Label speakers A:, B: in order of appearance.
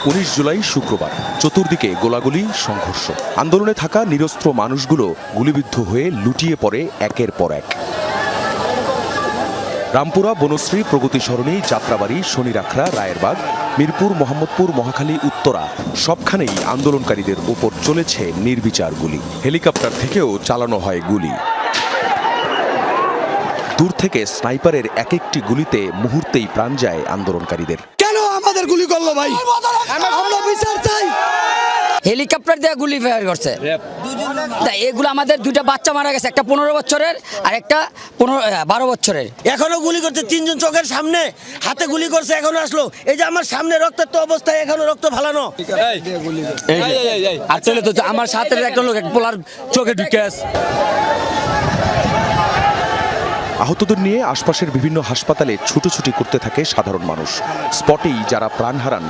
A: 19 জুলাই শুক্রবার চতুর্দিকে গোলাগুলি সংঘর্ষ। আন্দোলনে থাকা নিরস্ত্র মানুষগুলো গুলিবিদ্ধ হয়ে লুটিয়ে পড়ে একের পর এক। রামপুরা, বনশ্রী, প্রগতি সরণি, যাত্রাবাড়ি, শনিরাখড়া, রায়েরবাগ, মিরপুর, মোহাম্মদপুর, মহাখালী, উত্তরা সবখানেই আন্দোলনকারীদের উপর চলেছে নির্বিচার গুলি। হেলিকপ্টার থেকেও চালানো হয় গুলি। দূর থেকে স্নাইপারের এক একটি গুলিতে মুহূর্তেই প্রাণ যায় আন্দোলনকারীদের।
B: কেন আমাদের গুলি করলো ভাই? আমরা বিচার চাই।
C: হেলিকপ্টার দিয়ে গুলি ফায়ার করছে। এগুলো আমাদের দুইটা বাচ্চা মারা গেছে, একটা 15 বছরের আর একটা 12 বছরের।
B: এখনো গুলি করছে, তিনজন চোখের সামনে হাতে গুলি করছে, এখনো আসলো। এই যে আমার সামনে রক্তাক্ত অবস্থায় এখনো রক্ত ফালানো।
C: আর চলে তো আমার সাথে একটা লোক পোলার চোখে ঢুকে আছে।
A: আহতদের নিয়ে আশপাশের বিভিন্ন হাসপাতালে ছুটোছুটি করতে থাকে সাধারণ মানুষ। স্পটেই যারা প্রাণ হারান